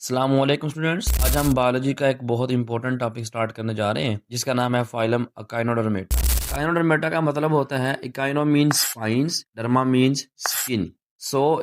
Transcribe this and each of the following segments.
अस्सलामुअलैकुम स्टूडेंट्स, आज हम बायोलॉजी का एक बहुत इंपॉर्टेंट टॉपिक स्टार्ट करने जा रहे हैं जिसका नाम है फाइलम अकाइनोडर्मेटा। अकाइनोडर्मेटा का मतलब होता है echino means spines, derma means skin.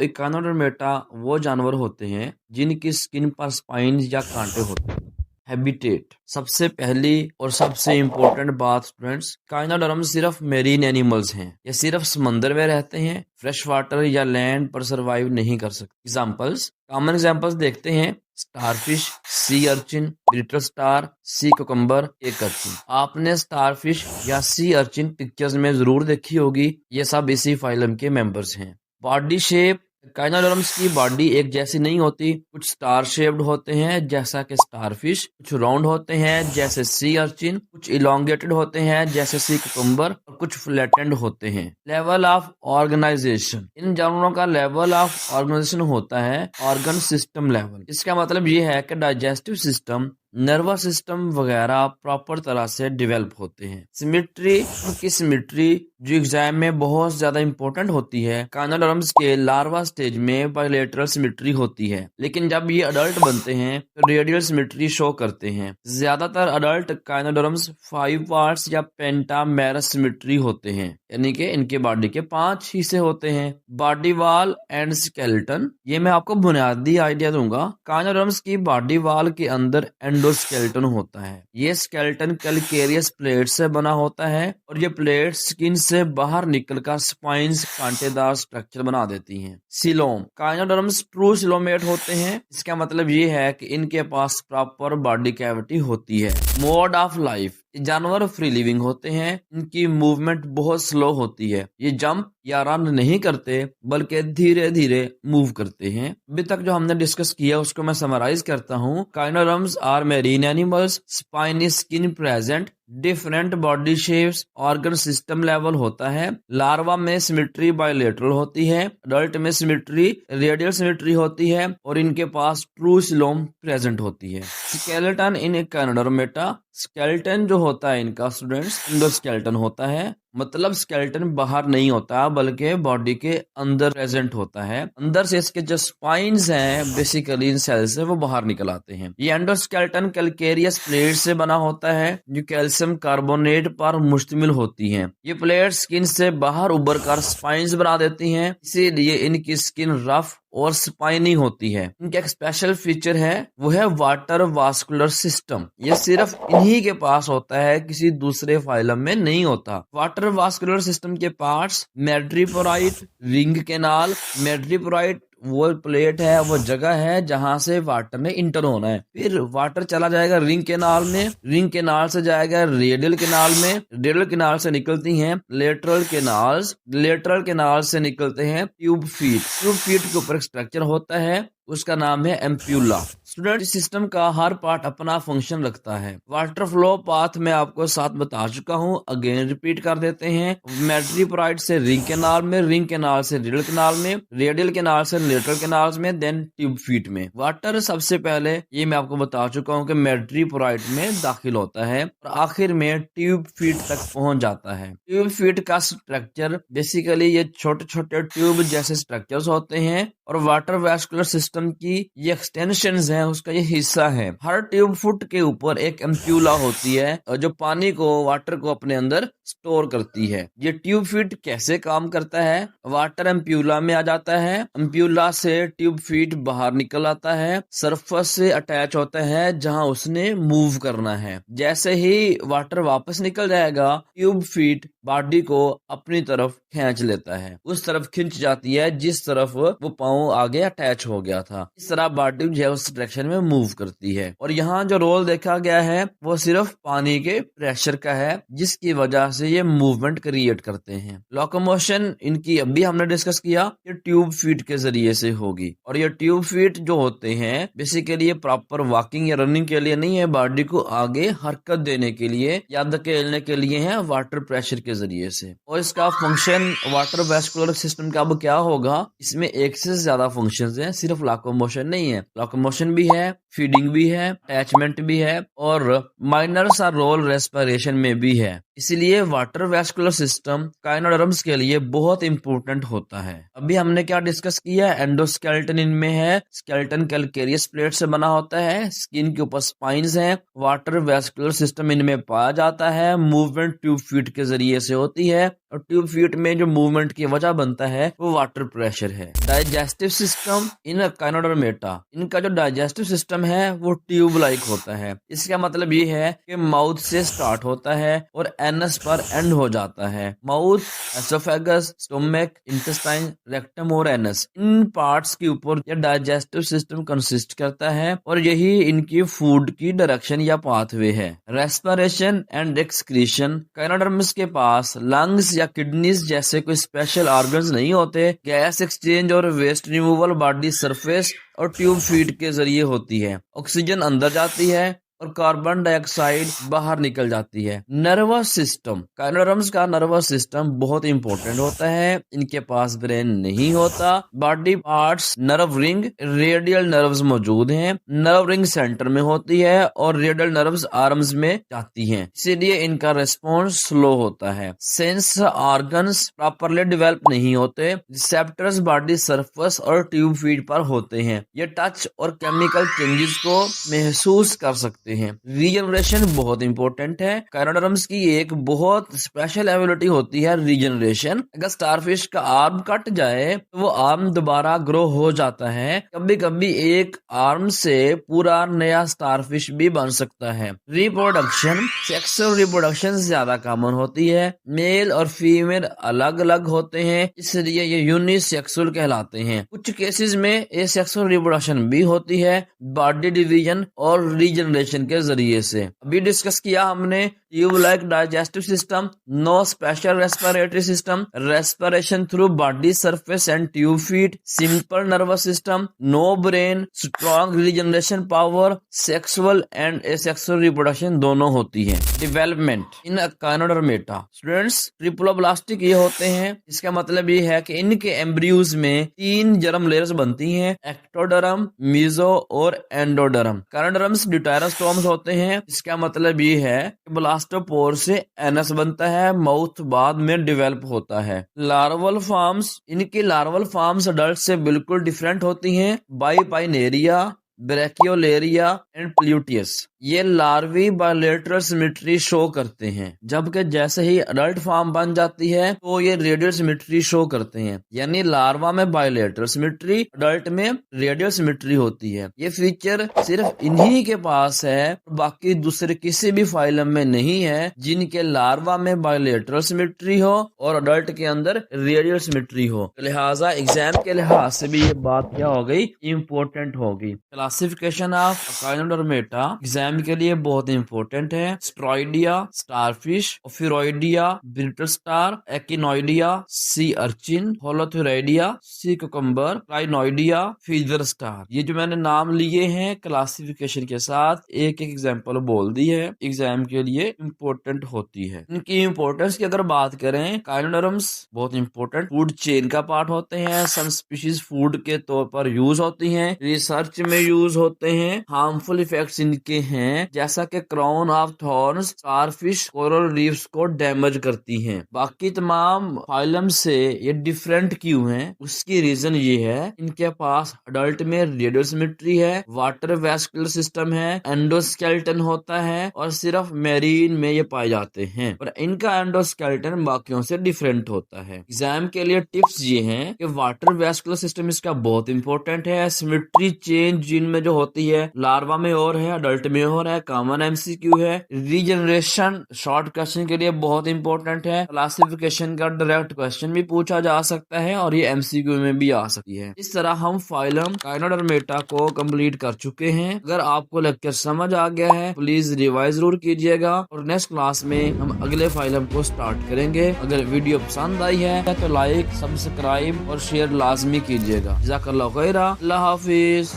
Echinodermata वो जानवर होते हैं जिनकी स्किन पर स्पाइंस या कांटे होते हैं। हैबिटेट, सबसे पहली और सबसे इम्पोर्टेंट बात स्टूडेंट्स, काइनोडर्म सिर्फ मेरीन एनिमल्स हैं। ये सिर्फ समंदर में रहते हैं, फ्रेश वाटर या लैंड पर सरवाइव नहीं कर सकते। कॉमन एग्जांपल्स देखते हैं। Starfish, sea urchin, little star, sea cucumber, एक अर्चिन। आपने स्टारफिश या सी अर्चिन पिक्चर्स में जरूर देखी होगी। ये सब इसी फाइलम के मेंबर्स हैं। बॉडी शेप, काइनोडर्म्स की बॉडी एक जैसी नहीं होती। कुछ स्टार शेप्ड होते हैं जैसा कि स्टारफिश, कुछ राउंड होते हैं जैसे सी अर्चिन, कुछ इलोंगेटेड होते हैं जैसे सी कुकुम्बर और कुछ फ्लैटेंड होते हैं। लेवल ऑफ ऑर्गेनाइजेशन, इन जानवरों का लेवल ऑफ ऑर्गेनाइजेशन होता है ऑर्गन सिस्टम लेवल। इसका मतलब ये है कि डाइजेस्टिव सिस्टम, नर्वस सिस्टम वगैरह प्रॉपर तरह से डेवलप होते हैं। सिमेट्री, उनकी सिमेट्री जो एग्जाम में बहुत ज्यादा इंपॉर्टेंट होती है। काइनोडर्म्स के लार्वा स्टेज में बायलैटरल सिमेट्री होती है, लेकिन जब ये अडल्ट बनते हैं तो रेडियल सिमेट्री शो करते हैं। ज्यादातर अडल्ट काइनोडर्म्स 5 पार्ट्स या पेंटामेरस सिमेट्री होते हैं, यानी कि इनके बॉडी के 5 हिस्से होते हैं। बॉडी वॉल एंड स्केलेटन, ये मैं आपको बुनियादी आइडिया दूंगा। काइनोडर्म्स की बॉडी वॉल के अंदर एंडोस्केलेटन होता है। ये स्केलेटन कैल्केरियस प्लेट से बना होता है और ये प्लेट स्किन से बाहर निकलकर स्पाइंस, कांटेदार स्ट्रक्चर बना देती हैं। सिलोम, काइनोडर्म्स ट्रू सिलोमेट होते हैं। इसका मतलब ये है कि इनके पास प्रॉपर बॉडी कैविटी होती है। मोड ऑफ लाइफ, जानवर फ्री लिविंग होते हैं। इनकी मूवमेंट बहुत स्लो होती है। ये जंप या रन नहीं करते बल्कि धीरे धीरे मूव करते हैं। अभी तक जो हमने डिस्कस किया उसको मैं समराइज करता हूँ। Echinoderms are marine animals, spiny skin present, different body shapes, organ system level होता है। लार्वा में सिमेट्री बायलैटरल होती है, अडल्ट में सिमेट्री रेडियल सिमेट्री होती है और इनके पास ट्रू सिलोम प्रेजेंट होती है। स्केलेटन इन काइनोडर्मेटा, स्केलेटन जो होता है इनका स्टूडेंट्स एंडोस्केलेटन होता है। मतलब स्केलेटन बाहर नहीं होता बल्कि बॉडी के अंदर प्रेजेंट होता है। अंदर से इसके जो स्पाइंस हैं बेसिकली इन सेल से वो बाहर निकल आते हैं। ये एंडोस्केलेटन कैल्केरियस प्लेट से बना होता है जो कैल्शियम कार्बोनेट पर मुश्तमिल होती हैं। ये प्लेट स्किन से बाहर उभर कर स्पाइंस बना देती हैं, इसीलिए इनकी स्किन रफ और स्पाइनी होती है। इनका एक स्पेशल फीचर है, वो है वाटर वास्कुलर सिस्टम। ये सिर्फ इन्हीं के पास होता है, किसी दूसरे फाइलम में नहीं होता। वाटर वास्कुलर सिस्टम के पार्ट्स मैड्रीपोराइट, रिंग कैनाल। मैड्रीपोराइट वो प्लेट है, वो जगह है जहां से वाटर ने इंटर होना है। फिर वाटर चला जाएगा रिंग कैनाल में, रिंग कैनाल से जाएगा रेडियल कैनाल में, रेडियल कैनाल से निकलती हैं लेटरल कैनाल्स, लेटरल कैनाल से निकलते हैं ट्यूब फीट। ट्यूब फीट के ऊपर एक स्ट्रक्चर होता है, उसका नाम है एम्प्यूला। स्टूडेंट, सिस्टम का हर पार्ट अपना फंक्शन रखता है। वाटर फ्लो पाथ में आपको साथ बता चुका हूँ, अगेन रिपीट कर देते हैं। मैड्रीपोराइट से रिंग कैनाल में, रिंग कैनाल से रेडियल कैनाल में, रेडियल कैनाल से लेटरल कैनाल्स में, देन ट्यूब फीट में। वाटर सबसे पहले, ये मैं आपको बता चुका हूँ कि मैड्रीपोराइट में दाखिल होता है और आखिर में ट्यूब फीट तक पहुंच जाता है। ट्यूब फीट का स्ट्रक्चर बेसिकली ये छोटे छोटे ट्यूब जैसे स्ट्रक्चर्स होते हैं और वाटर वैस्कुलर सिस्टम की ये एक्सटेंशंस हैं, उसका ये हिस्सा है। हर ट्यूब फुट के ऊपर एक एम्प्यूला होती है जो पानी को, वाटर को अपने अंदर स्टोर करती है। ये ट्यूब फीट कैसे काम करता है? वाटर एम्प्यूला में आ जाता है, एम्प्यूला से ट्यूब फीट बाहर निकल आता है, सरफेस से अटैच होता है जहां उसने मूव करना है। जैसे ही वाटर वापस निकल जाएगा, ट्यूब फीट बॉडी को अपनी तरफ खींच लेता है, उस तरफ खिंच जाती है जिस तरफ वो पाँव आगे अटैच हो गया था। इस तरह बॉडी जो है उस डायरेक्शन में मूव करती है। और यहाँ जो रोल देखा गया है वो सिर्फ पानी के प्रेशर का है, जिसकी वजह से ये मूवमेंट क्रिएट करते हैं। लोकोमोशन इनकी अभी हमने डिस्कस किया, ये ट्यूब फीट के जरिए से होगी। और ये ट्यूब फीट जो होते हैं बेसिकली ये प्रॉपर वॉकिंग या रनिंग के लिए नहीं है, बॉडी को आगे हरकत देने के लिए या धकेलने के लिए है, वाटर प्रेशर के जरिए से। और इसका फंक्शन वाटर वैस्कुलर सिस्टम का अब क्या होगा, इसमें एक से ज्यादा फंक्शंस हैं, सिर्फ लोकोमोशन नहीं है। लोकोमोशन भी है, फीडिंग भी है, अटैचमेंट भी है और माइनर सा रोल रेस्पिरेशन में भी है। इसलिए वाटर वैस्कुलर सिस्टम काइनोडर्म्स के लिए बहुत इंपॉर्टेंट होता है। अभी हमने क्या डिस्कस किया, एंडोस्केलेटन इनमें है, स्केलेटन कैल्केरियस प्लेट से बना होता है, स्किन के ऊपर स्पाइंस हैं, वाटर वैस्कुलर सिस्टम इनमें पाया जाता है, मूवमेंट ट्यूब फीट के जरिए से होती है और ट्यूब फीट में जो मूवमेंट की वजह बनता है वो वाटर प्रेशर है। डाइजेस्टिव सिस्टम इन काइनोडर्मेटा, इनका जो डाइजेस्टिव सिस्टम है वो ट्यूब लाइक होता है। इसका मतलब ये है कि माउथ से स्टार्ट होता है और एनस पर एंड हो जाता है। Mouth, oesophagus, stomach, intestine, rectum और एनस, इन पार्ट्स के ऊपर यह डाइजेस्टिव सिस्टम कंसिस्ट करता है और यही इनकी फूड की डायरेक्शन या पाथवे है। रेस्पिरेशन एंड एक्सक्रीशन, काइनोडर्म्स के पास लंग्स या किडनीज जैसे कोई स्पेशल ऑर्गन्स नहीं होते। गैस एक्सचेंज और वेस्ट रिमूवल बॉडी सरफेस और ट्यूब फीड के जरिए होती है। ऑक्सीजन अंदर जाती है और कार्बन डाइऑक्साइड बाहर निकल जाती है। नर्वस सिस्टम, काइनोडर्म्स का नर्वस सिस्टम बहुत इंपॉर्टेंट होता है। इनके पास ब्रेन नहीं होता। Body parts, nerve ring, radial nerves मौजूद हैं। नर्व रिंग सेंटर में होती है और रेडियल नर्व्स आर्म्स में जाती हैं, इसीलिए इनका रिस्पॉन्स स्लो होता है। सेंस ऑर्गन्स प्रॉपरली डेवलप नहीं होते। रिसेप्टर्स बॉडी सरफेस और ट्यूब फीड पर होते हैं। ये टच और केमिकल चेंजेस को महसूस कर सकते हैं। रीजनरेशन बहुत इंपॉर्टेंट है। काइनोडर्म्स की एक बहुत स्पेशल एबिलिटी होती है रीजनरेशन। अगर स्टारफिश का आर्म कट जाए तो वो आर्म दोबारा ग्रो हो जाता है। कभी कभी एक आर्म से पूरा नया स्टारफिश भी बन सकता है। रिप्रोडक्शन, सेक्सुअल रिप्रोडक्शन ज्यादा कॉमन होती है। मेल और फीमेल अलग अलग होते हैं, इसलिए ये यूनिसेक्सुअल कहलाते हैं। कुछ केसेस में एसेक्सुअल रिप्रोडक्शन भी होती है, बॉडी डिवीजन और रीजनरेशन के जरिए से। अभी डिस्कस किया हमने tube like digestive system, no special respiratory system, respiration through body surface and tube feet, simple nervous system, no brain, strong regeneration power, sexual and asexual reproduction दोनों होती है। Development in echinodermata, students triploblastic ये होते हैं। इसका मतलब ये है कि इनके एम्ब्रियोज में 3 जर्म लेयर्स बनती हैं, एक्टोडर्म, मीजो और एंडोडर्म। काइनोडर्म्स ड्यूटेरोस्टोम्स होते हैं। इसका मतलब ये है कि ब्लास्टोपोर से एनस बनता है, माउथ बाद में डेवलप होता है। लार्वल फॉर्म्स, इनकी लार्वल फॉर्म्स अडल्ट से बिल्कुल डिफरेंट होती हैं। बाइपाइनेरिया, ब्रैकियोलेरिया एंड प्लूटियस, ये लार्वी बायलेटरल सिमेट्री शो करते हैं, जबकि जैसे ही अडल्ट फॉर्म बन जाती है तो ये रेडियल सिमेट्री शो करते हैं। यानी लार्वा में बायलेटरल सिमेट्री, अडल्ट में रेडियल सिमेट्री होती है। ये फीचर सिर्फ इन्हीं के पास है, बाकी दूसरे किसी भी फाइलम में नहीं है जिनके लार्वा में बायलेटरल सिमेट्री हो और अडल्ट के अंदर रेडियल सिमेट्री हो। लिहाजा एग्जाम के लिहाज से भी ये बात क्या हो गई, इम्पोर्टेंट होगी। क्लासिफिकेशन ऑफ काइनोडर्मेटा एग्जाम के लिए बहुत इंपॉर्टेंट है। Asteroidea, starfish, ophiuroidea, brittle star, echinoidea, sea urchin, holothuroidea, sea cucumber, crinoidea, feather star. ये जो मैंने नाम लिए हैं क्लासिफिकेशन के साथ एक एक एग्जाम्पल बोल दी है, एग्जाम के लिए इंपॉर्टेंट होती है। इनकी इंपॉर्टेंस की अगर बात करें, काइनोडर्म्स बहुत इंपॉर्टेंट फूड चेन का पार्ट होते हैं। सम स्पीशीज फूड के तौर पर यूज होती हैं, रिसर्च में यूज होते हैं। हार्मफुल इफेक्ट्स इनके हैं, जैसा कि crown of thorns starfish coral reefs को डैमेज करती हैं। बाकी तमाम फाइलम से ये डिफरेंट क्यों हैं, उसकी रीजन ये है, इनके पास अडल्ट में रेडियल सिमेट्री है, वाटर वैस्कुलर सिस्टम है, एंडोस्केलेटन होता है और सिर्फ मैरीन में ये पाए जाते हैं और इनका एंडोस्केलेटन बाकियों से डिफरेंट होता है। एग्जाम के लिए टिप्स ये हैं कि वाटर वैस्कुलर सिस्टम इसका बहुत इंपॉर्टेंट है। सिमेट्री चेंज जीन में जो होती है, लार्वा में और है, अडल्ट में और है, कॉमन एमसीक्यू है। रीजनरेशन शॉर्ट क्वेश्चन के लिए बहुत इंपॉर्टेंट है। क्लासिफिकेशन का डायरेक्ट क्वेश्चन भी पूछा जा सकता है और ये एमसीक्यू में भी आ सकती है। इस तरह हम फाइलम काइनोडर्मेटा को कंप्लीट कर चुके हैं। अगर आपको लेक्चर समझ आ गया है प्लीज रिवाइज जरूर कीजिएगा और नेक्स्ट क्लास में हम अगले फाइलम को स्टार्ट करेंगे। अगर वीडियो पसंद आई है तो लाइक, सब्सक्राइब और शेयर लाजमी कीजिएगा। जज़ाकल्लाहु खैरा, अल्लाह हाफिज।